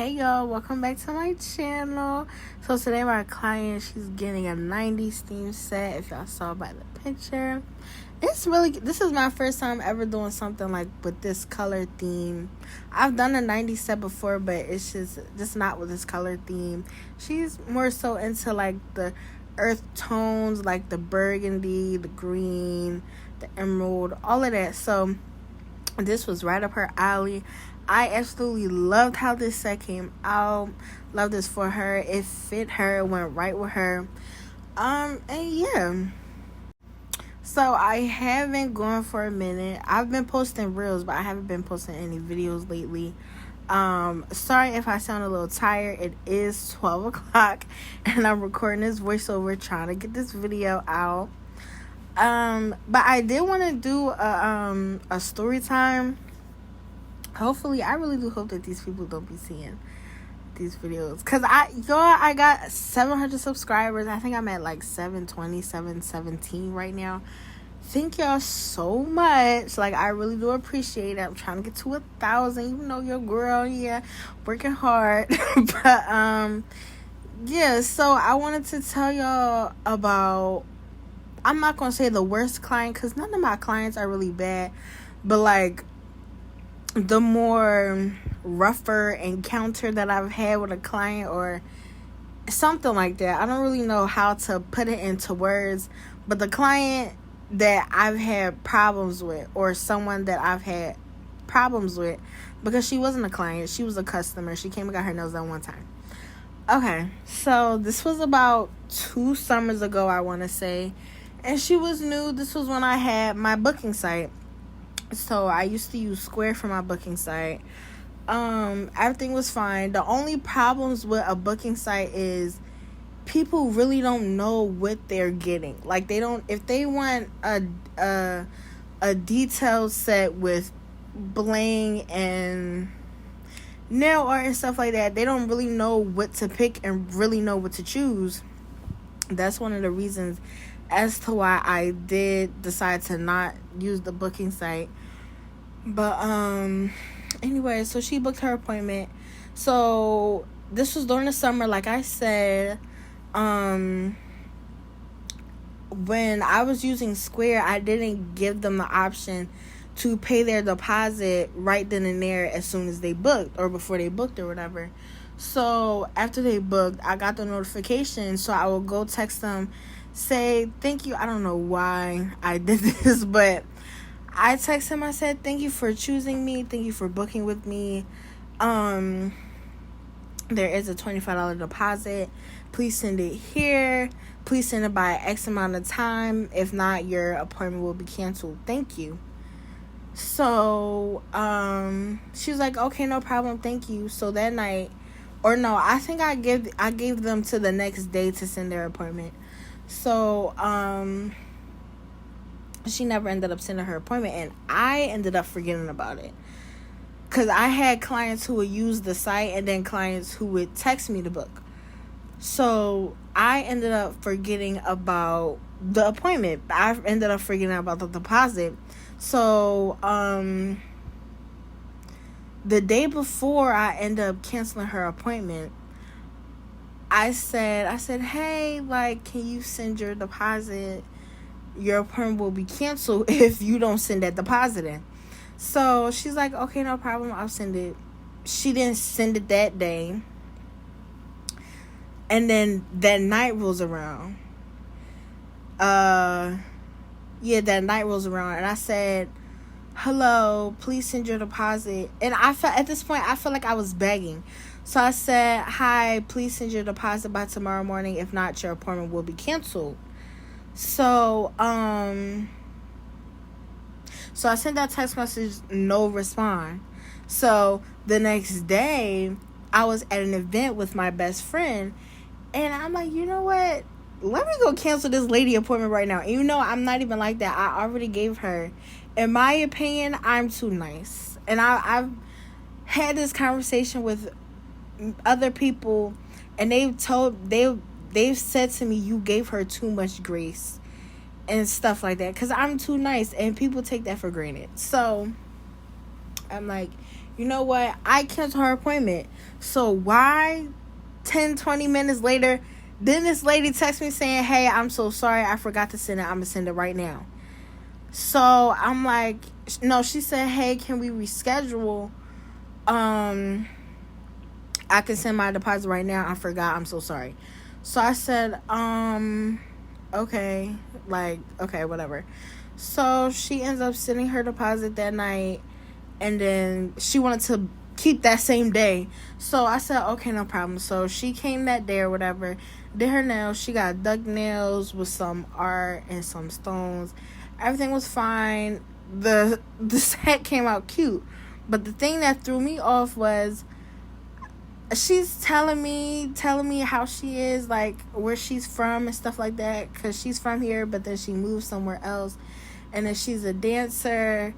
Hey y'all, welcome back to my channel. So today my client, she's getting a 90s theme set, if y'all saw by the picture. This is my first time ever doing something like with this color theme. I've done a 90s set before, but it's just not with this color theme. She's more so into like the earth tones, like the burgundy, the green, the emerald, all of that. So this was right up her alley. I absolutely loved how this set came out. Love this for her. It fit her. It went right with her. And yeah. So I have been going for a minute. I've been posting reels, but I haven't been posting any videos lately. Sorry if I sound a little tired. It is 12 o'clock and I'm recording this voiceover trying to get this video out. But I did want to do a story time. Hopefully, I really do hope that these people don't be seeing these videos. Because I got 700 subscribers. I think I'm at like 720, 717 right now. Thank y'all so much. Like, I really do appreciate it. I'm trying to get to 1,000. You know, your girl, yeah, working hard. But, yeah, so I wanted to tell y'all about, I'm not going to say the worst client, because none of my clients are really bad. But, like, the more rougher encounter that I've had with a client or something like that. I don't really know how to put it into words, but the client that I've had problems with, or someone that I've had problems with, because she wasn't a client, she was a customer. She came and got her nails done one time. Okay, so this was about 2 summers ago, I want to say, and she was new. This was when I had my booking site. So I used to use Square for my booking site. Everything was fine. The only problems with a booking site is people really don't know what they're getting. Like, they don't, if they want a detailed set with bling and nail art and stuff like that, they don't really know what to pick and really know what to choose. That's one of the reasons as to why I did decide to not use the booking site. But anyway, so she booked her appointment. So this was during the summer, like I said. When I was using Square, I didn't give them the option to pay their deposit right then and there as soon as they booked, or before they booked or whatever. So after they booked, I got the notification, so I would go text them, say thank you. I don't know why I did this, but I texted him. I said, thank you for choosing me. Thank you for booking with me. There is a $25 deposit. Please send it here. Please send it by X amount of time. If not, your appointment will be canceled. Thank you. So she was like, okay, no problem. Thank you. So that night, or no, I think I gave them to the next day to send their appointment. So she never ended up sending her appointment, and I ended up forgetting about it. Because I had clients who would use the site, and then clients who would text me to book. So I ended up forgetting about the appointment. I ended up forgetting about the deposit. So the day before I ended up canceling her appointment, I said, hey, like, can you send your deposit? Your appointment will be canceled if you don't send that deposit in. So she's like, okay, no problem, I'll send it. She didn't send it that day. And then that night rolls around. That night rolls around, and I said, hello, please send your deposit. And I felt, at this point, I felt like I was begging. So I said, hi, please send your deposit by tomorrow morning. If not, your appointment will be canceled. So I sent that text message, no response. So the next day, I was at an event with my best friend, and I'm like, you know what? Let me go cancel this lady appointment right now. And you know, I'm not even like that. I already gave her, in my opinion, I'm too nice. And I've had this conversation with other people, and they've said to me, you gave her too much grace and stuff like that, because I'm too nice, and people take that for granted. So I'm like, you know what? I canceled her appointment. So why 10, 20 minutes later, then this lady texts me saying, hey, I'm so sorry. I forgot to send it. I'm going to send it right now. So I'm like, no, she said, hey, can we reschedule? I can send my deposit right now. I forgot. I'm so sorry. So I said, okay. Like, okay, whatever. So she ends up sending her deposit that night. And then she wanted to keep that same day. So I said, okay, no problem. So she came that day or whatever, did her nails. She got duck nails with some art and some stones. Everything was fine. The set came out cute. But the thing that threw me off was she's telling me how she is, like where she's from and stuff like that, because she's from here but then she moved somewhere else, and then she's a dancer,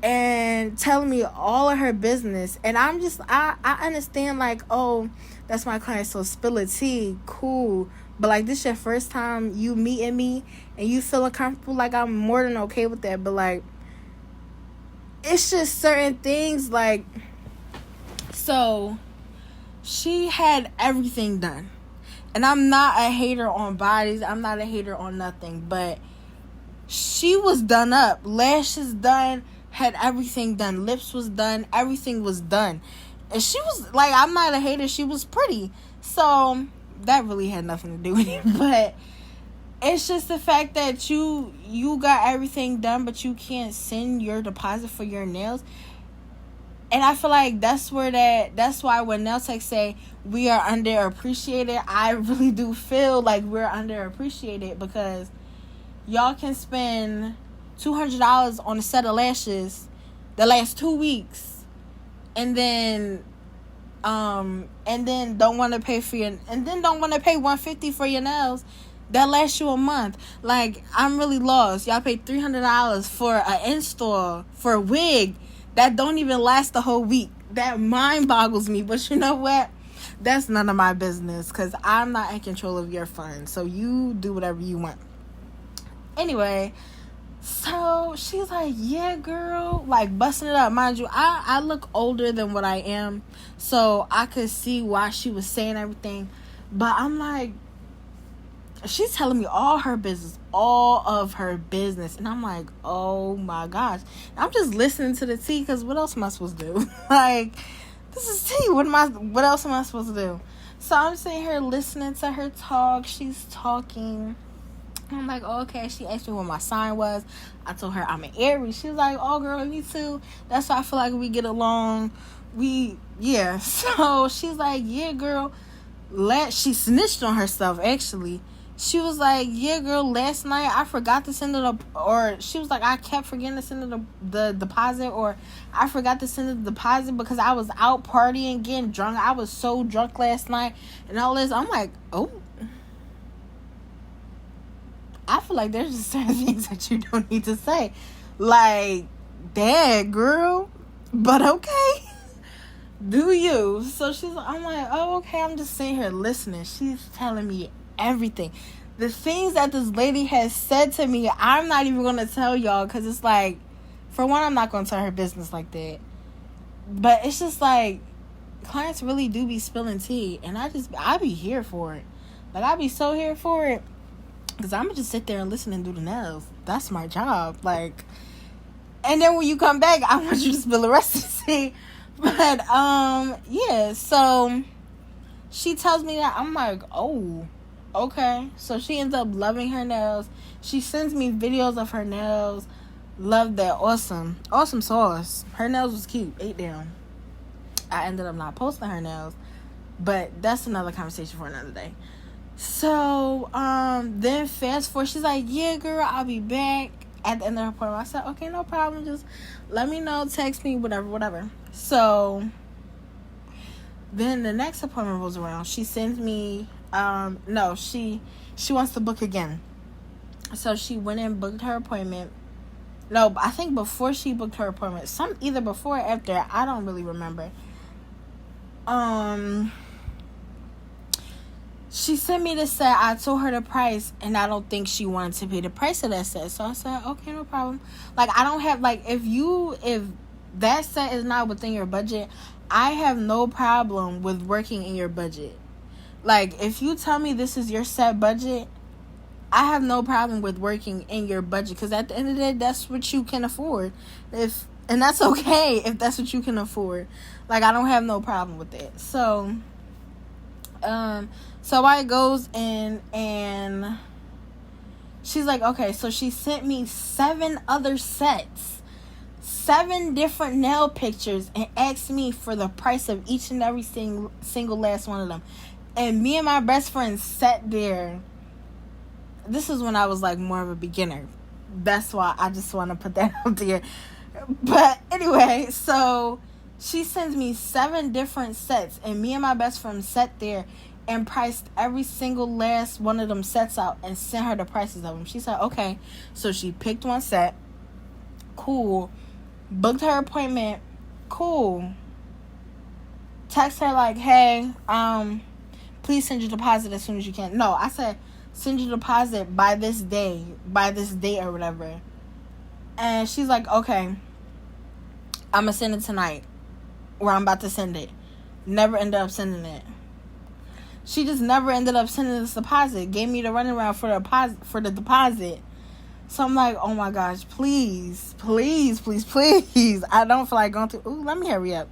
and telling me all of her business. And I'm just, I understand, like, oh, that's my client, so spill a tea, cool. But like, this your first time you meeting me and you feeling comfortable, like I'm more than okay with that. But like, it's just certain things, like, so she had everything done. And I'm not a hater on bodies, I'm not a hater on nothing, but she was done up, lashes done, had everything done, lips was done, everything was done. And she was, like, I'm not a hater, she was pretty. So that really had nothing to do with it. But it's just the fact that you got everything done, but you can't send your deposit for your nails. And I feel like that's why when nail techs say we are underappreciated, I really do feel like we're underappreciated, because y'all can spend $200 on a set of lashes the last 2 weeks, and then don't want to pay for your, and then don't want to pay $150 for your nails that lasts you a month. Like, I'm really lost. Y'all paid $300 for an install for a wig that don't even last the whole week. That mind boggles me. But you know what? That's none of my business, because I'm not in control of your funds. So you do whatever you want. Anyway, so she's like, yeah, girl, like busting it up. Mind you, I look older than what I am, so I could see why she was saying everything. But I'm like, she's telling me all of her business. And I'm like, oh my gosh. I'm just listening to the tea, because what else am I supposed to do? Like, this is tea. What else am I supposed to do? So I'm sitting here listening to her talk. She's talking. I'm like, oh, okay. She asked me what my sign was. I told her I'm an Aries. She was like, oh, girl, me too. That's why I feel like we get along. Yeah. So she's like, yeah, girl. She snitched on herself, actually. She was like, yeah, girl, last night I forgot to send it or she was like, I kept forgetting to send the deposit, or I forgot to send the deposit because I was out partying, getting drunk. I was so drunk last night and all this. I'm like, oh. I feel like there's just certain things that you don't need to say. Like, dad, girl. But okay. Do you? So I'm like, oh, okay. I'm just sitting here listening. She's telling me everything. The things that this lady has said to me, I'm not even going to tell y'all, because it's like, for one, I'm not going to tell her business like that. But it's just like, clients really do be spilling tea. And I be here for it. Like, I be so here for it. Because I'm going to just sit there and listen and do the nails. That's my job. Like, and then when you come back, I want you to spill the rest of the tea. But, yeah. So, she tells me that. I'm like, oh, okay. So, she ends up loving her nails. She sends me videos of her nails. Love that. Awesome. Awesome sauce. Her nails was cute. 8 down. I ended up not posting her nails. But that's another conversation for another day. So, then fast forward, she's like, yeah, girl, I'll be back at the end of her appointment. I said, okay, no problem. Just let me know, text me, whatever. So, then the next appointment rolls around. She sends me, no, she wants to book again. So, she went and booked her appointment. No, I think before she booked her appointment. Either before or after. I don't really remember. She sent me the set. I told her the price, and I don't think she wanted to pay the price of that set. So I said, okay, no problem. Like, I don't have, like, if that set is not within your budget, I have no problem with working in your budget. Like, if you tell me this is your set budget, I have no problem with working in your budget, because at the end of the day, that's what you can afford. And that's okay if that's what you can afford. Like, I don't have no problem with it. So I goes in, and she's like, okay, so she sent me 7 other sets, 7 different nail pictures, and asked me for the price of each and every single last one of them. And me and my best friend sat there. This is when I was like more of a beginner. That's why I just want to put that out there. But anyway, so she sends me 7 different sets, and me and my best friend sat there and priced every single last one of them sets out and sent her the prices of them. She said, okay. So she picked one set. Cool. Booked her appointment. Cool. Text her like, hey, please send your deposit as soon as you can. No, I said, send your deposit by this day or whatever. And she's like, okay, I'm going to send it tonight, or I'm about to send it. Never ended up sending it. She just never ended up sending this deposit. Gave me the runaround for the deposit. So I'm like, oh my gosh, please. I don't feel like going through. Ooh, let me hurry up.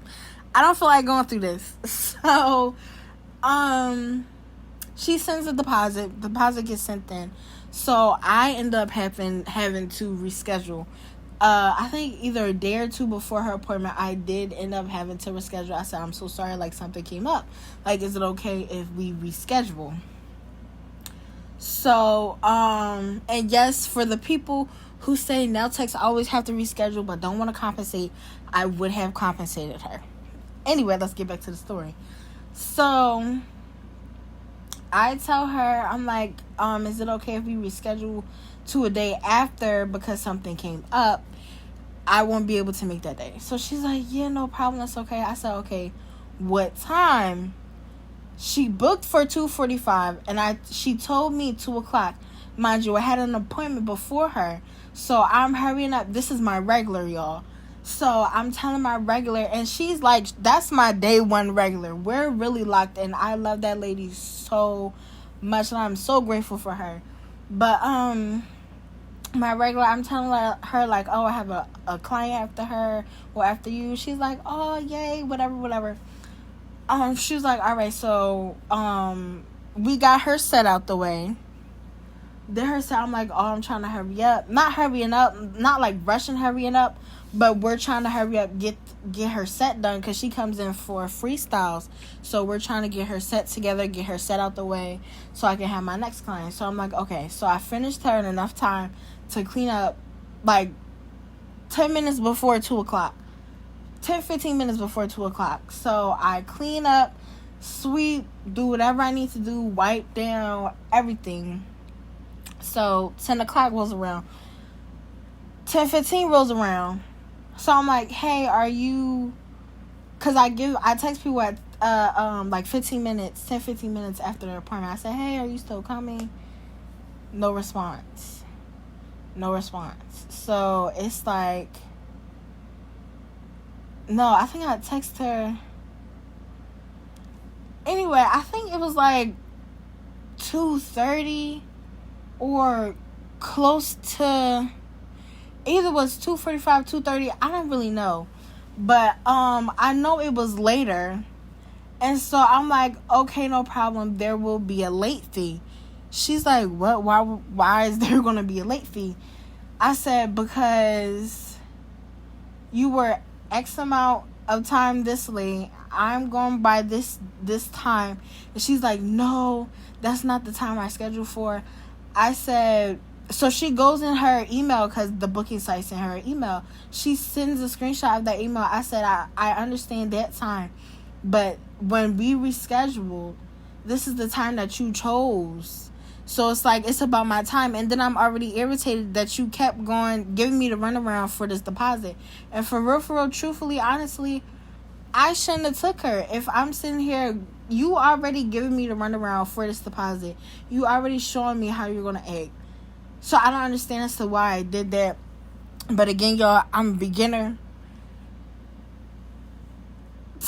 I don't feel like going through this. So, she sends a deposit. Deposit gets sent in. So I end up having to reschedule. I think either a day or 2 before her appointment, I did end up having to reschedule. I said, I'm so sorry, like something came up. Like, is it okay if we reschedule? So, and yes, for the people who say nail techs always have to reschedule but don't want to compensate, I would have compensated her. Anyway, let's get back to the story. So I tell her, I'm like, is it okay if we reschedule to a day after because something came up? I won't be able to make that day. So she's like, yeah, no problem. That's okay. I said, okay, what time? She booked for 2:45, and she told me 2 o'clock. Mind you, I had an appointment before her, so I'm hurrying up. This is my regular, y'all. So I'm telling my regular, and she's like, that's my day 1 regular. We're really locked in. I love that lady so much, and I'm so grateful for her. But my regular, I'm telling her like, oh, I have a client after her or after you. She's like, oh, yay, whatever. She was like, all right, so we got her set out the way. Then her set, I'm like, oh, I'm trying to hurry up. Not hurrying up, not like rushing hurrying up, but we're trying to hurry up, get her set done, because she comes in for freestyles. So we're trying to get her set together, get her set out the way so I can have my next client. So I'm like, okay. So I finished her in enough time to clean up like 10 minutes before 2 o'clock. 10-15 minutes before 2 o'clock. So I clean up, sweep, do whatever I need to do, wipe down, everything. So 10 o'clock rolls around. 10:15 rolls around. So I'm like, hey, are you... Because I text people at like 15 minutes after their appointment. I said, hey, are you still coming? No response. So it's like... No, I think I text her. Anyway, I think it was like 2:30 or close to... Either was 2:45, 2:30. I don't really know. But I know it was later. And so I'm like, okay, no problem. There will be a late fee. She's like, what? Why is there going to be a late fee? I said, because you were X amount of time this late. I'm going by this time. And she's like, no, that's not the time I scheduled for. I said... So she goes in her email, because the booking site's in her email. She sends a screenshot of that email. I said, I understand that time. But when we rescheduled, this is the time that you chose. So it's like, it's about my time. And then I'm already irritated that you kept going, giving me the runaround for this deposit. And for real, truthfully, honestly, I shouldn't have took her. If I'm sitting here, you already giving me the runaround for this deposit. You already showing me how you're going to act. So I don't understand as to why I did that. But again, y'all, I'm a beginner.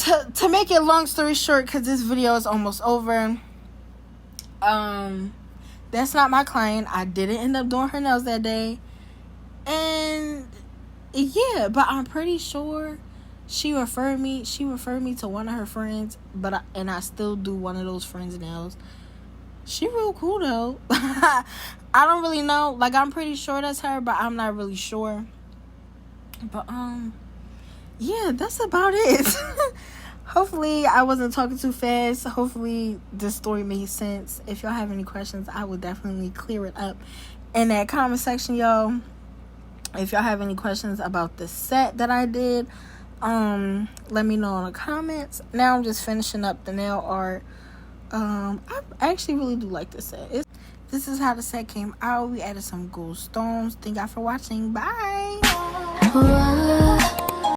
to make it long story short, because this video is almost over, that's not my client. I didn't end up doing her nails that day. And yeah, but I'm pretty sure she referred me to one of her friends, and I still do one of those friends' nails. She real cool though. I don't really know. Like, I'm pretty sure that's her, but I'm not really sure. But yeah, that's about it. Hopefully I wasn't talking too fast. Hopefully this story made sense. If y'all have any questions, I will definitely clear it up in that comment section, y'all. If y'all have any questions about the set that I did, let me know in the comments. Now I'm just finishing up the nail art. I actually really do like this set. This is how the set came out. We added some gold stones. Thank y'all for watching. Bye.